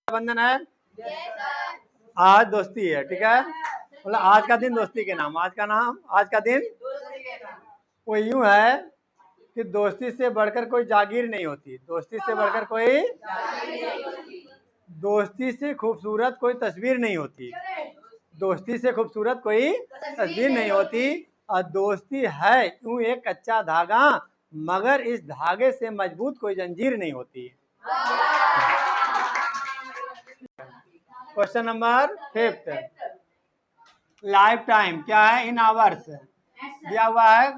बंधन है? आज दोस्ती है, ठीक है। मतलब आज का दिन दोस्ती के नाम, आज का दिन वो यूं है कि दोस्ती से बढ़कर कोई जागीर नहीं होती, दोस्ती से बढ़कर कोई, दोस्ती से खूबसूरत कोई तस्वीर नहीं होती, दोस्ती से खूबसूरत कोई तस्वीर नहीं होती। और दोस्ती है यूं एक कच्चा धागा, मगर इस धागे से मजबूत कोई जंजीर नहीं होती। क्वेश्चन नंबर 5, लाइफ टाइम क्या है? इन आवर्स दिया हुआ है,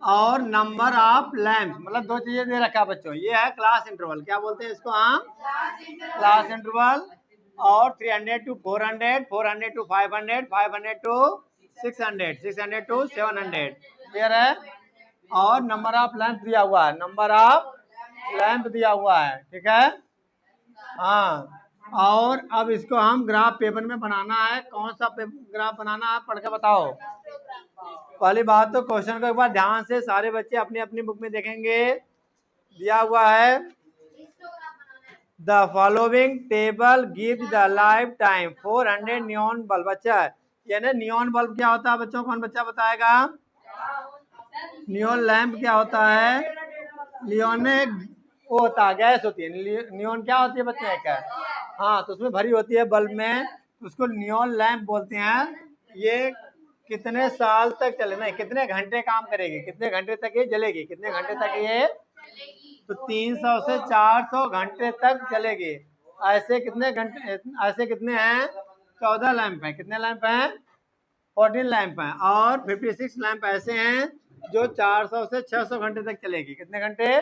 और नंबर ऑफ लैम्प, मतलब दो चीजें दे रखा है बच्चों। ये है क्लास इंटरवल, क्या बोलते हैं इसको हम? Class interval. और 300 to 400, 400 to 500, 500 to 600, 600 to 700, clear है। और नंबर ऑफ लैंप दिया हुआ है, नंबर ऑफ लैंप दिया हुआ है, ठीक है। हाँ, और अब इसको हम ग्राफ पेपर में बनाना है। कौन सा ग्राफ बनाना है, पढ़ के बताओ। पहली बात तो क्वेश्चन को एक बार ध्यान से सारे बच्चे अपनी अपनी बुक में देखेंगे। दिया हुआ है the following table give the life time 400 neon bulb. अच्छा, यानी नियॉन बल्ब क्या होता है बच्चों? कौन बच्चा बताएगा? नियॉन लैंप क्या होता है? नियॉन में वो होता है, गैस होती है। नियॉन क्या होती है बच्चे? क्या? हाँ, तो उसमें भरी होती है बल्ब में, तो उसको नियॉन लैंप बोलते हैं। ये कितने साल तक चले, नहीं कितने घंटे काम करेगी, कितने घंटे तक ये जलेगी, कितने घंटे तक ये? तो 300 से 400 घंटे तक चलेगी। ऐसे कितने घंटे, ऐसे कितने हैं? 14 लैंप हैं। कितने लैंप हैं? 14 लैंप हैं। और 56 लैंप ऐसे हैं जो 400 से 600 घंटे तक चलेगी। कितने घंटे?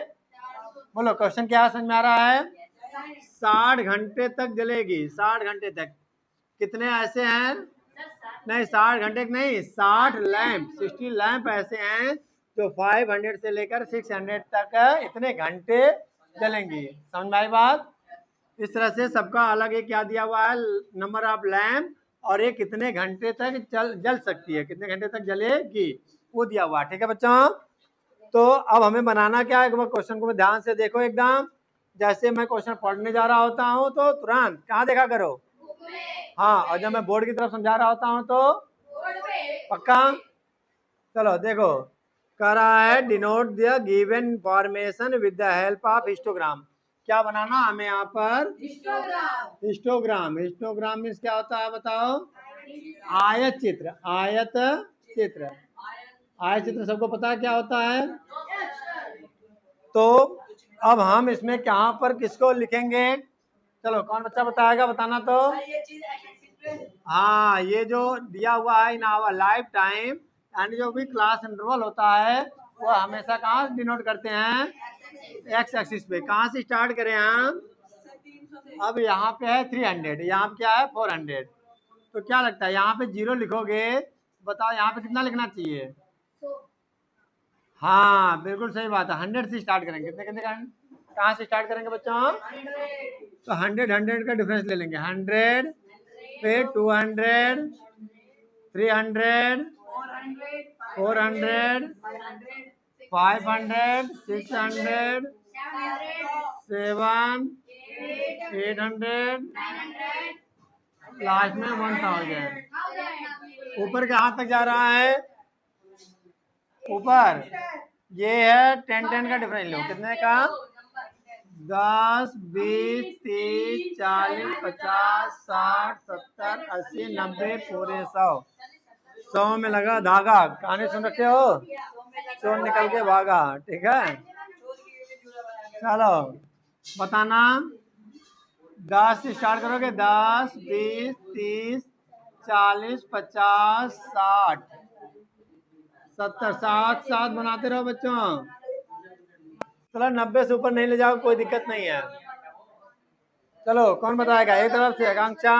बोलो, क्वेश्चन क्या समझ में आ रहा है? 60 घंटे तक जलेगी, 60 घंटे तक। कितने ऐसे हैं? नहीं 60 घंटे नहीं, 60 लैंप, 60 लैंप ऐसे हैं जो 500 से लेकर 600 तक इतने घंटे जलेंगी। समझ में आई बात? इस तरह से सबका अलग एक क्या दिया हुआ है, नंबर ऑफ लैंप, और ये कितने घंटे तक जल सकती है, कितने घंटे तक जलेगी, वो दिया हुआ है, ठीक है बच्चों। तो अब हमें बनाना क्या है, एक बार क्वेश्चन को ध्यान से देखो एकदम। जैसे मैं क्वेश्चन पढ़ने जा रहा होता हूँ तो तुरंत कहाँ देखा करो? हाँ, और जब मैं बोर्ड की तरफ समझा रहा होता हूँ तो पक्का। चलो देखो, कह रहा है denote the given information with the help of histogram. क्या बनाना हमें यहाँ पर? हिस्टोग्राम। हिस्टोग्राम मीन्स क्या होता है बताओ? आयत चित्र, आयत चित्र। आयत चित्र सबको पता है क्या होता है? तो अब हम इसमें कहाँ पर किसको लिखेंगे? चलो कौन बच्चा बताएगा, बताना तो। हाँ, ये जो दिया हुआ है इन आवर लाइफ टाइम, यानी जो भी क्लास इंटरवल होता है वो हमेशा कहाँ डिनोट करते हैं? एक्स एक्सिस पे। कहाँ से स्टार्ट करें हम? अब यहाँ पे है 300, यहाँ पे क्या है? 400। तो क्या लगता है यहाँ पे 0 लिखोगे, बताओ यहाँ पे कितना लिखना चाहिए? हाँ बिल्कुल सही बात है, 100 से स्टार्ट करेंगे। कितने कितने का, कहाँ से स्टार्ट करेंगे बच्चों? तो 100 का डिफरेंस ले लेंगे। 100 फिर 200, 300, 400, 500, 600, 7, 800, लास्ट में 1000। ऊपर कहाँ तक जा रहा है? ऊपर ये है 10 का डिफरेंस लो। कितने का? 10, 20, 30, 40, 50, 60, 70, 80, 90, पूरे 100। 100 में लगा धागा। कहानी सुन रखे हो? चोर निकल के भागा, ठीक है। चलो बताना, 10 से स्टार्ट करोगे। 10, 20, 30, 40, 50, 60, 70, 7 7 बनाते रहो बच्चों। चलो 90 से ऊपर नहीं ले जाओ, कोई दिक्कत नहीं है। चलो कौन बताएगा? एक तरफ से आकांक्षा,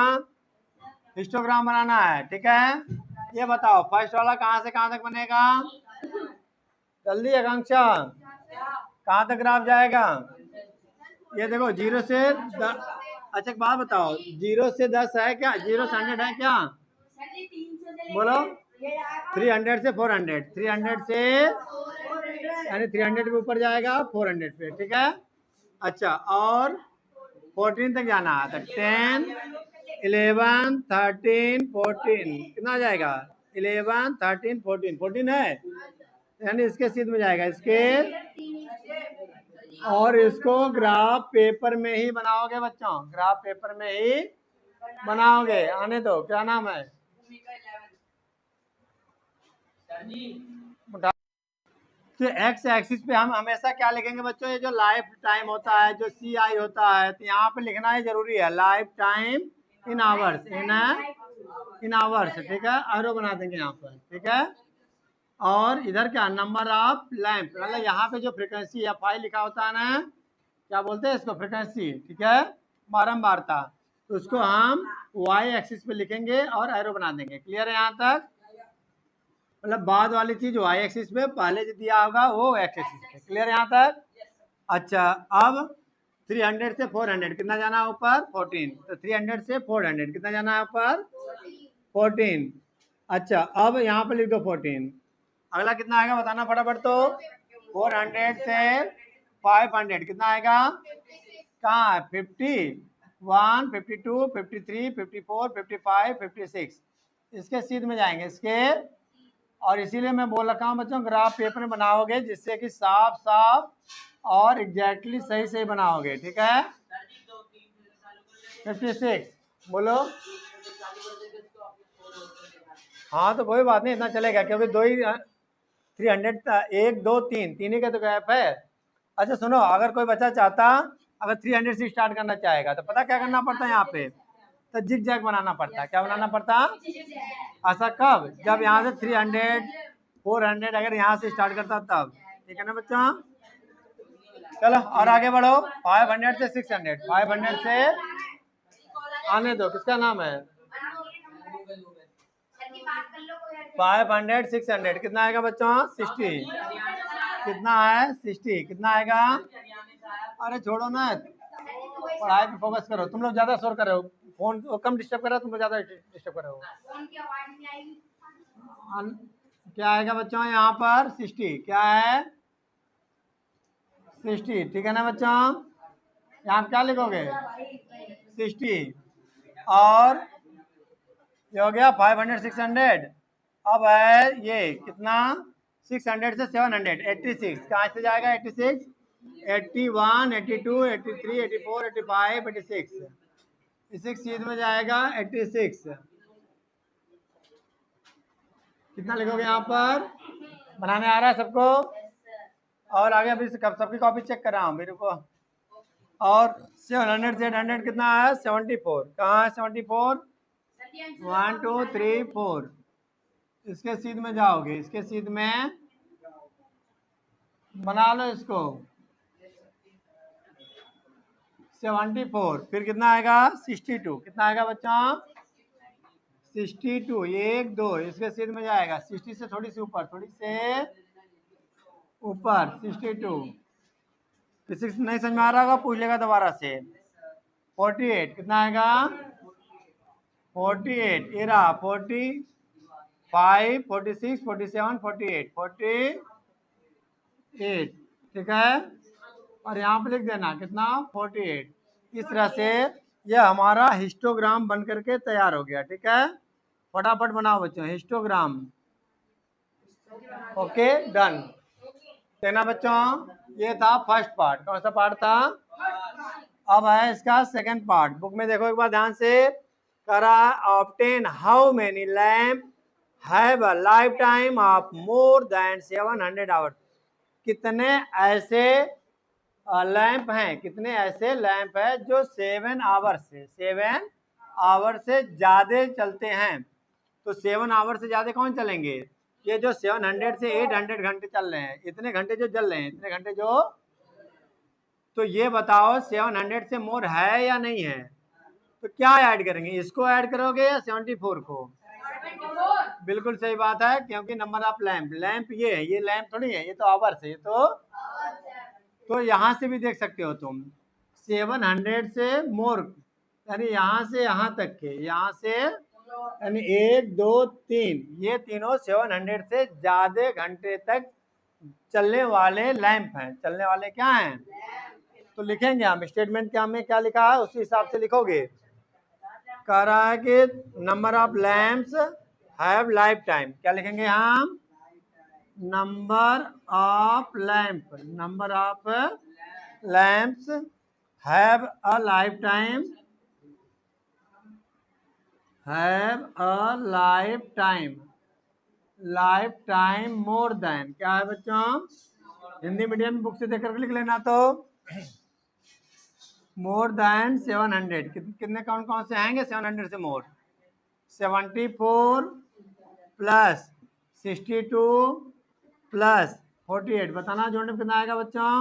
हिस्टोग्राम बनाना है, ठीक है। ये बताओ फर्स्ट वाला कहाँ से कहाँ तक बनेगा? जल्दी आकांक्षा, कहाँ तक ग्राफ जाएगा? ये देखो 0 से 10। अच्छा एक बात बताओ, 0 से 10 है क्या? 0 से 100 है क्या? बोलो। 300 से 400, 300 से, यानी 300 के ऊपर जाएगा 400 पे, ठीक है। अच्छा, और 14 तक जाना है। तो 10, 11, 13, 14 कितना आ जाएगा? 11, 13, 14, 14 है, यानी इसके सीध में जाएगा इसके। और इसको ग्राफ पेपर में ही बनाओगे बच्चों, ग्राफ पेपर में ही बनाओगे। आने दो, क्या नाम है? तो एक्स एक्सिस पे हम हमेशा क्या लिखेंगे बच्चों? ये जो लाइफ टाइम होता है, जो सी आई होता है, तो यहाँ पे लिखना ही जरूरी है, life time in hours, in hours, ठीक है। एरो बना देंगे यहाँ पर, ठीक है। और इधर क्या, नंबर ऑफ लैंप, मतलब यहाँ पे जो फ्रिक्वेंसी एफ आई लिखा होता है ना, क्या बोलते हैं इसको? फ्रिक्वेंसी, ठीक है, बारंबारता। तो उसको हम वाई एक्सिस पे लिखेंगे और एरो बना देंगे। क्लियर है यहाँ तक? मतलब बाद वाली चीज वाई एक्सिस पे, पहले जो दिया होगा वो एक्स एक्सिस पे। क्लियर यहाँ तक? अच्छा, अब 300 से 400 कितना जाना है ऊपर? 14। तो 300 से 400 कितना जाना है ऊपर? 14। अच्छा, अब यहाँ पे लिख दो 14। अगला कितना आएगा बताना फटाफट। तो 400 से 500 कितना आएगा? कहाँ है? 51, 52, 53, 54, 55, 56 इसके सीध में जाएंगे इसके। और इसीलिए मैं बोल रखा हूँ बच्चों, ग्राफ पेपर में बनाओगे जिससे कि साफ साफ और एग्जैक्टली सही सही बनाओगे, ठीक है। 56 बोलो। हाँ तो कोई बात नहीं, इतना चलेगा, क्योंकि दो ही 300, 1, 2, 3, तीन ही का तो गैप है। अच्छा सुनो, अगर कोई बच्चा चाहता, अगर 300 से स्टार्ट करना चाहेगा, तो पता क्या करना पड़ता है यहाँ पे? तो जिग जैग बनाना पड़ता है। क्या बनाना पड़ता? ऐसा कब? जब यहाँ से 300, 400 अगर यहाँ से स्टार्ट करता तब, ठीक है ना बच्चों। चलो और आगे बढ़ो। 500 से 600, 500 से आने दो, किसका नाम है? 500, 600 कितना आएगा बच्चों? 60 कितना है? 60 कितना आएगा? अरे छोड़ो ना, पढ़ाई पे फोकस करो। तुम लोग ज्यादा शोर कर रहे हो, फोन कम डिस्टर्ब कर रहा है, तुम लोग ज्यादा डिस्टर्ब कर रहे हो। क्या आएगा बच्चों यहाँ पर? 60 क्या है? 60, ठीक है ना बच्चों। यहाँ क्या लिखोगे? 60। और ये हो गया 500, 600। अब है ये कितना? 600 से 700, 86 कहाँ से जाएगा? 86, 81, 82, 83, 84, 85, 86 इसी चीज में जाएगा 86। कितना लिखोगे यहाँ पर? बनाने आ रहा है सबको? और आगे अभी सबकी कॉपी चेक कर रहा हूँ मेरे को। और 700 से 800 कितना है? 74 कहाँ है? 74, 1, 2, 3, 4 इसके सीध में जाओगे, इसके सीध में बना लो इसको 74। फिर कितना आएगा? 62 कितना आएगा बच्चा? 62, 1, 2 इसके सीध में जाएगा। 60 से थोड़ी सी ऊपर, थोड़ी से ऊपर 62। फिजिक्स नहीं समझ में आ रहा होगा, पूछ लेगा दोबारा से। 48 कितना आएगा? 48 ये रहा 45, 46, 47, 48, 48 ठीक है। और यहाँ पे लिख देना कितना? 48। इस तरह से यह हमारा हिस्टोग्राम बन करके तैयार हो गया, ठीक है। फटाफट बनाओ बच्चों हिस्टोग्राम। Okay done. देखना बच्चों, ये था फर्स्ट पार्ट। कौन सा पार्ट था? अब है इसका सेकंड पार्ट। बुक में देखो एक बार ध्यान से। करा obtain how many lamp have a life time of more than 700 hours. कितने ऐसे लैंप हैं, कितने ऐसे लैंप है जो 7 आवर से ज्यादा चलते हैं। तो 7 आवर से ज्यादा कौन चलेंगे? ये जो 700 से 800 घंटे चल रहे हैं, इतने घंटे जो चल रहे हैं, इतने घंटे जो, तो ये बताओ 700 से मोर है या नहीं है? तो क्या ऐड करेंगे? इसको ऐड करोगे या 74 को? बिल्कुल सही बात है, क्योंकि नंबर ऑफ लैंप, लैंप ये है, ये लैंप थोड़ी है, ये तो आवर्स है, ये तो यहाँ से भी देख सकते हो तुम 700 से मोर, यानी यहाँ से यहाँ तक के, यहाँ से यानी 1, 2, 3 ये तीनों 700 से ज्यादा घंटे तक चलने वाले लैंप हैं। चलने वाले क्या हैं? तो लिखेंगे हम स्टेटमेंट क्या में क्या लिखा है उसी हिसाब से लिखोगे। कह रहा है कि number of lamps have life time, क्या लिखेंगे हम? Number of lamps have a life time, life time more than, क्या है बच्चों? हिंदी मीडियम बुक से देख कर लिख लेना। तो मोर देन 700, कितने कौन कौन से आएंगे 700 से मोर? 74 प्लस 62 प्लस 48, बताना जोड़ने में कितना आएगा बच्चों?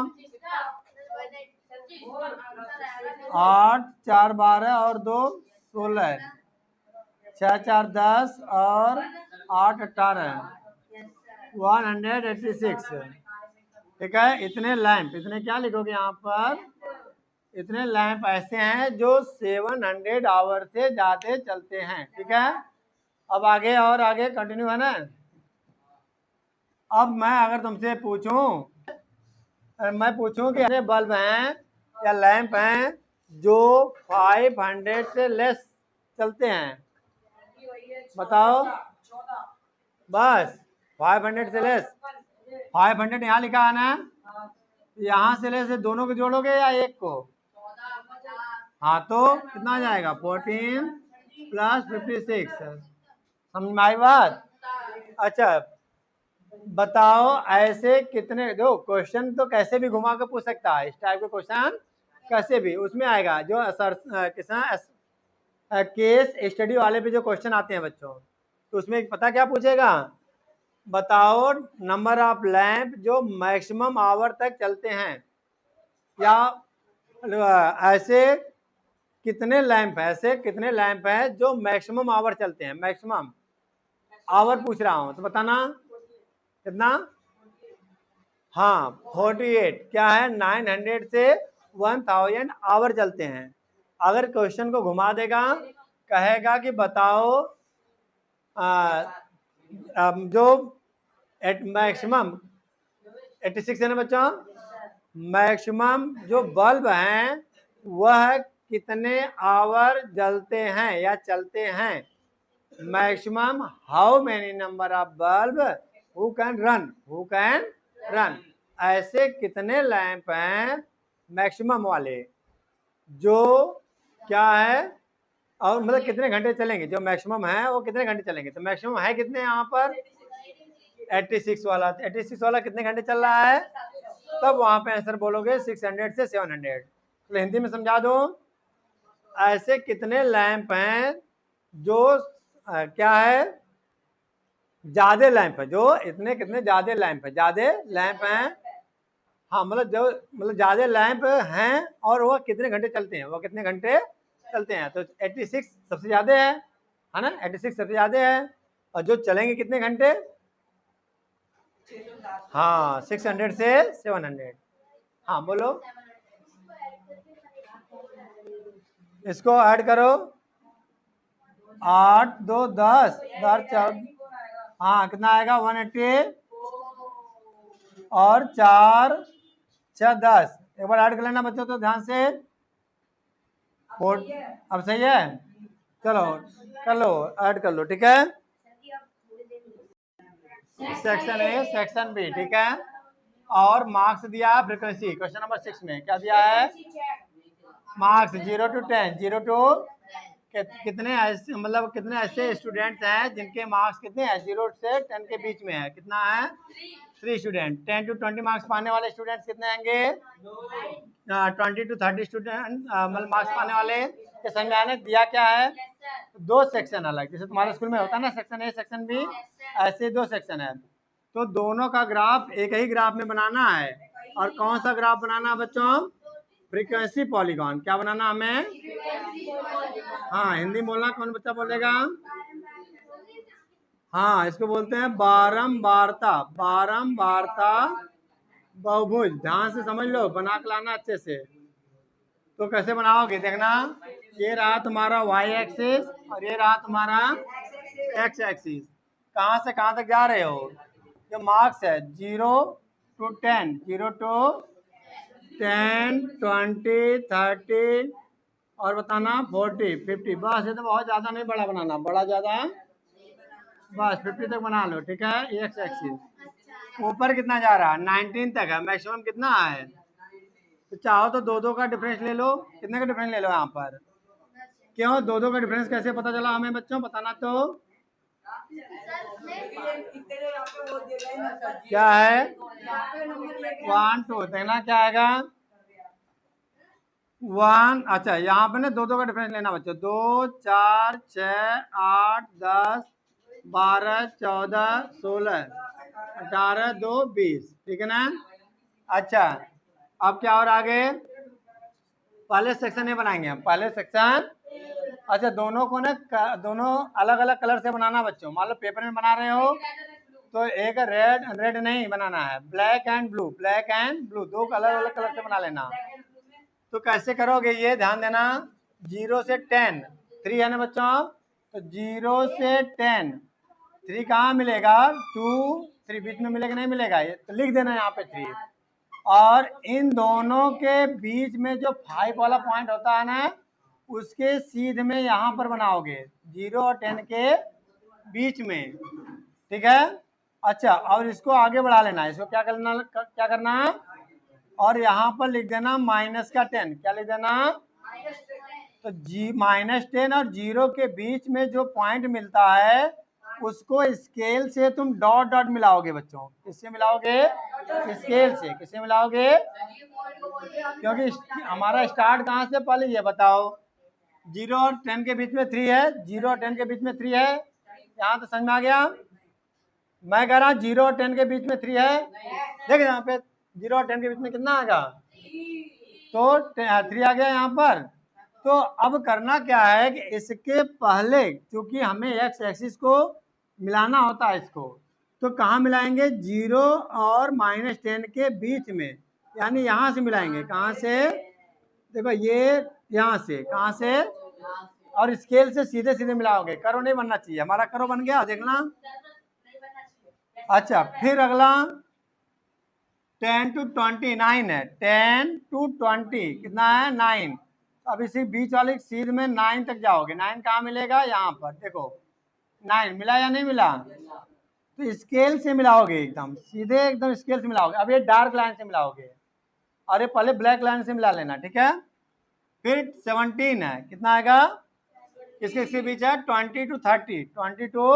8 4 12 और 2 16, 6 4 10 और 8 18, 186। ठीक है, इतने लैंप, इतने क्या लिखोगे यहाँ पर? इतने लैंप ऐसे हैं जो 700 आवर से ज्यादा चलते हैं। ठीक है, अब आगे और आगे कंटिन्यू है ना। अब मैं अगर तुमसे पूछूं, कि अरे बल्ब हैं या लैंप हैं जो 500 से लेस चलते हैं, बताओ। बस 500 से लेस, 500 यहाँ लिखा है ना, यहाँ से लेस दोनों को जोड़ोगे या एक को? हाँ, तो कितना आ जाएगा? 14 प्लस 56, समझ में आई बात? अच्छा बताओ ऐसे कितने, दो क्वेश्चन तो कैसे भी घुमा के पूछ सकता है, इस टाइप के क्वेश्चन कैसे भी उसमें आएगा। जो केस स्टडी वाले पे जो क्वेश्चन आते हैं बच्चों, तो उसमें पता क्या पूछेगा? बताओ नंबर ऑफ लैंप जो मैक्सिमम आवर तक चलते हैं, या ऐसे कितने लैंप है, जो मैक्सिमम आवर चलते हैं, मैक्सिमम आवर पूछ रहा हूं, तो बताना कितना? हाँ 48, क्या है? 900 से 1000 आवर चलते हैं। अगर क्वेश्चन को घुमा देगा, कहेगा कि बताओ जो मैक्सिमम 86 है ना बच्चों, मैक्सिमम जो बल्ब हैं वह कितने आवर जलते हैं या चलते हैं? Maximum how many number of bulb who can run, ऐसे कितने लैंप हैं मैक्सिमम वाले जो क्या है, और मतलब कितने घंटे चलेंगे, जो मैक्सिमम है वो कितने घंटे चलेंगे? तो मैक्सिमम है कितने यहाँ पर? 86 वाला। 86 वाला कितने घंटे चल रहा है? तब वहां पे आंसर बोलोगे 600 से 700। तो हिंदी में समझा दो, ऐसे कितने लैंप हैं जो क्या है, ज्यादा लैंप है, जो इतने कितने ज्यादा लैंप है, हाँ मतलब जो मतलब ज्यादा लैंप हैं और वो कितने घंटे चलते हैं, तो 86 सबसे ज्यादा है ना, 86 सबसे ज्यादा है। और जो चलेंगे कितने घंटे? हाँ 600 से 700। हाँ बोलो, इसको ऐड करो, 8 2 10 10 4, हाँ कितना आएगा? 180 और 4 6 10, एक बार ऐड कर लेना बच्चों तो ध्यान से। अब सही है, चलो कर लो, ऐड कर लो। ठीक है, सेक्शन ए सेक्शन बी, ठीक है। और मार्क्स दिया फ्रीक्वेंसी, क्वेश्चन नंबर 6 में क्या दिया है? मार्क्स 0 to 10, 0 to कितने ऐसे, मतलब कितने ऐसे स्टूडेंट्स हैं जिनके मार्क्स कितने हैं? 0 से 10 के बीच में है, कितना है? 3 स्टूडेंट। 10 to 20 मार्क्स पाने वाले स्टूडेंट्स कितने आएंगे? 20 to 30 स्टूडेंट मतलब मार्क्स पाने वाले। के समझ में दिया क्या है? 2 सेक्शन अलग, जैसे तुम्हारे स्कूल में होता है ना सेक्शन ए सेक्शन बी, ऐसे 2 सेक्शन है। तो दोनों का ग्राफ एक ही ग्राफ में बनाना है। और कौन सा ग्राफ बनाना है बच्चों? Frequency polygon. क्या बनाना हमें? हाँ हिंदी बोलना, कौन बच्चा बोलेगा? हाँ इसको बोलते हैं बारंबारता बहुभुज। ध्यान से समझ लो, बना के लाना अच्छे से। तो कैसे बनाओगे देखना, ये रहा तुम्हारा y एक्सिस और ये रहा तुम्हारा x एक्सिस। कहाँ से कहाँ तक जा रहे हो? जो मार्क्स है 0 to 10, 0 to 10, 20, 30 और बताना 40, 50। बस ये तो बहुत ज़्यादा नहीं बड़ा बनाना, बड़ा ज़्यादा बस 50 तक बना लो, ठीक है। एक्स एक्सिस ऊपर कितना जा रहा है 19 तक है, मैक्सिमम कितना है। तो चाहो तो दो दो का डिफरेंस ले लो, कितने का डिफरेंस ले लो यहाँ पर। क्यों दो दो का डिफरेंस कैसे पता चला हमें बच्चों, बताना तो क्या है 1 2 देखना क्या आएगा 1। अच्छा यहाँ पे ना दो दो का डिफरेंस लेना बच्चों, 2 4 6 8 10 12 14 16 18 2 20, ठीक है ना। अच्छा अब क्या और आगे पहले सेक्शन ये बनाएंगे हम, पहले सेक्शन। अच्छा दोनों को ना दोनों अलग अलग कलर से बनाना बच्चों। मान लो पेपर में बना रहे हो तो एक रेड रेड नहीं बनाना है, black and blue, black and blue दो अलग अलग कलर से बना लेना। तो कैसे करोगे ये ध्यान देना, 0 से 10 3 है ना बच्चों, तो 0 से 10 3 कहाँ मिलेगा 2 3 बीच में मिलेगा नहीं मिलेगा, ये तो लिख देना यहाँ पे 3। और इन दोनों के बीच में जो 5 वाला पॉइंट होता है ना उसके सीध में यहाँ पर बनाओगे 0 और 10 के बीच में, ठीक है। अच्छा और इसको आगे बढ़ा लेना, इसको क्या करना और यहाँ पर लिख देना -10, क्या लिख देना तो -10 और 0 के बीच में जो पॉइंट मिलता है उसको स्केल से तुम डॉट डॉट मिलाओगे बच्चों। किससे मिलाओगे स्केल से, किससे मिलाओगे क्योंकि हमारा स्टार्ट कहाँ से पहले ये बताओ 0 और 10 के बीच में 3 है, 0 और 10 के बीच में 3 है, यहाँ तो समझ में आ गया। मैं कह रहा हूँ 0 और 10 के बीच में 3 है, देख यहाँ पे 0 और 10 के बीच में कितना आएगा तो 3 आ गया यहाँ पर। तो अब करना क्या है कि इसके पहले क्योंकि हमें एक्स एक्सिस को मिलाना होता है इसको, तो कहाँ मिलाएंगे 0 और -10 के बीच में, यानी यहाँ से मिलाएंगे, कहाँ से देखो ये यहाँ से, कहाँ से और स्केल से सीधे सीधे मिलाओगे, करो नहीं बनना चाहिए, हमारा करो बन गया देखना। अच्छा फिर अगला 10 to 29 है, 10 to 20 कितना है 9। अब इसी बीच वाले सीध में 9 तक जाओगे, 9 कहाँ मिलेगा यहाँ पर देखो 9 मिला या नहीं मिला, तो स्केल से मिलाओगे एकदम सीधे, एकदम स्केल से मिलाओगे। अब ये डार्क लाइन से मिलाओगे और ये पहले ब्लैक लाइन से मिला लेना, ठीक है। फिर 17 है, कितना आएगा इसके बीच है 20 to 30, 20 to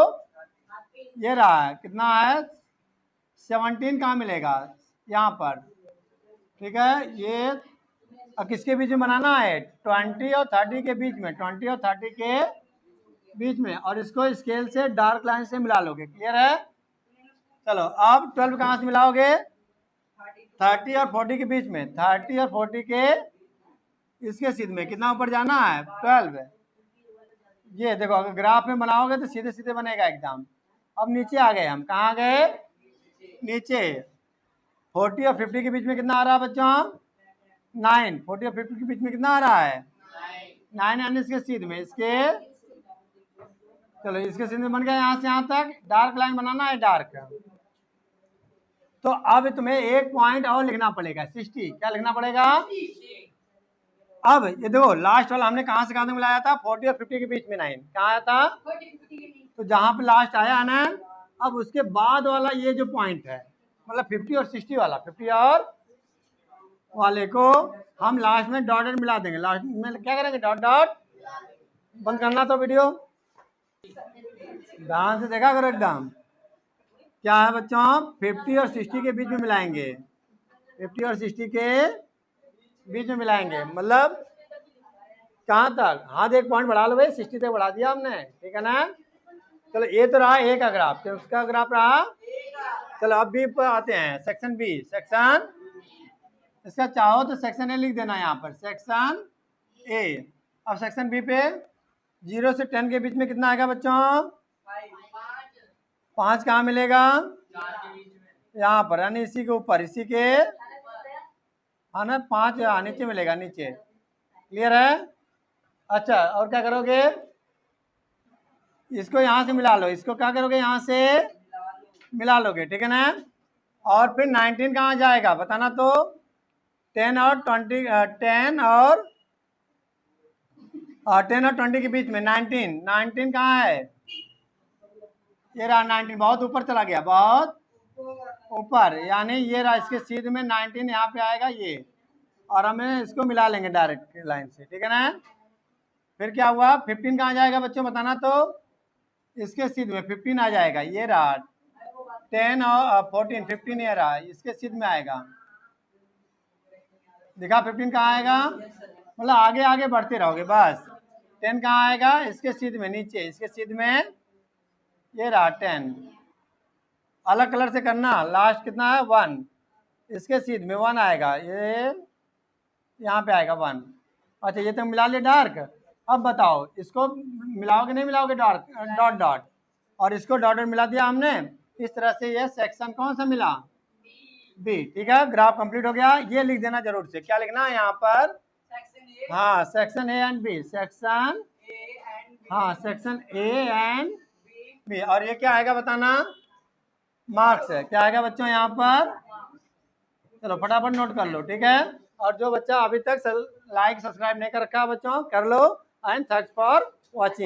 ये रहा है कितना है 17 कहाँ मिलेगा यहाँ पर, ठीक है। ये अब किसके बीच में बनाना है 20 और 30 के बीच में, 20 और 30 के बीच में, और इसको स्केल से डार्क लाइन से मिला लोगे, क्लियर है। चलो अब 12 कहाँ से मिलाओगे 30 और 40 के बीच में, 30 और 40 के इसके सीध में कितना ऊपर जाना है 12। ये देखो अगर ग्राफ में बनाओगे तो सीधे सीधे बनेगा एकदम। अब नीचे आ गए हम, कहाँ गए नीचे 40 और 50 के बीच में कितना आ रहा है बच्चों 9, 40 और 50 के बीच में कितना आ रहा है 9, यानी इसके सीध में इसके, चलो इसके सीध में बन गया यहाँ से यहाँ तक, डार्क लाइन बनाना है डार्क। तो अब तुम्हें एक पॉइंट और लिखना पड़ेगा 60, क्या लिखना पड़ेगा। अब ये देखो लास्ट वाला हमने कहाँ से कहाँ तक मिलाया था 40 और 50 के बीच में 9 कहाँ आया था, तो जहां पे लास्ट आया ना अब उसके बाद वाला ये जो पॉइंट है मतलब 50 और 60 वाला, 50 और वाले को हम लास्ट में डॉट डॉट मिला देंगे। लास्ट में क्या करेंगे डॉट डॉट। बंद करना तो वीडियो ध्यान से देखा करो एकदम। क्या है बच्चों 50 और 60 के बीच में मिलाएंगे, 50 और 60 के बीच में मिलाएंगे, मतलब कहाँ तक हाथ एक पॉइंट बढ़ा लो भाई 60 तक बढ़ा दिया हमने, ठीक है ना। चलो ये तो रहा ए का ग्राफ, तो उसका ग्राफ रहा। चलो अब बी पर आते हैं, सेक्शन बी। सेक्शन इसका चाहो तो सेक्शन ए लिख देना यहाँ पर, सेक्शन ए। अब सेक्शन बी पे 0 से 10 के बीच में कितना आएगा बच्चों 5 कहाँ मिलेगा यहाँ पर, यानी इसी के ऊपर, इसी के हाँ ना 5 नीचे मिलेगा नीचे, क्लियर है। अच्छा और क्या करोगे इसको यहाँ से मिला लो, इसको क्या करोगे यहाँ से मिला लोगे, ठीक है ना। और फिर 19 कहाँ जाएगा बताना तो 10 और 20 10 और 20 के बीच में 19 कहाँ है? ये रहा 19, बहुत ऊपर चला गया, बहुत ऊपर, यानी ये रहा, इसके सीध में 19 यहाँ पे आएगा ये, और हमें इसको मिला लेंगे डायरेक्ट लाइन से, ठीक है ना। फिर क्या हुआ, 15 कहाँ जाएगा बच्चों बताना, तो इसके सीध में 15 आ जाएगा, ये रहा 10 और 14, 15 ये रहा, इसके सीध में आएगा, दिखा 15 कहाँ आएगा, मतलब आगे आगे बढ़ते रहोगे बस। 10 कहाँ आएगा, इसके सीध में नीचे, इसके सीध में ये रहा 10, अलग कलर से करना, लास्ट कितना है 1, इसके सीध में 1 आएगा, ये यहाँ पे आएगा 1। अच्छा ये तो मिला ले डार्क, अब बताओ इसको मिलाओगे नहीं मिलाओगे, डार्क डॉट डॉट, और इसको डॉट डॉट मिला दिया हमने, इस तरह से ये सेक्शन कौन सा मिला, बी, ठीक है। ग्राफ कंप्लीट हो गया, ये लिख देना जरूर से, क्या लिखना है यहाँ पर, हाँ section A and B, section हाँ सेक्शन ए एंड बी, और ये क्या आएगा बताना, मार्क्स है, क्या आएगा बच्चों यहाँ पर, चलो फटाफट नोट कर लो, ठीक है। और जो बच्चा अभी तक लाइक सब्सक्राइब नहीं कर रखा बच्चों, कर लो, एंड थैंक्स फॉर वॉचिंग।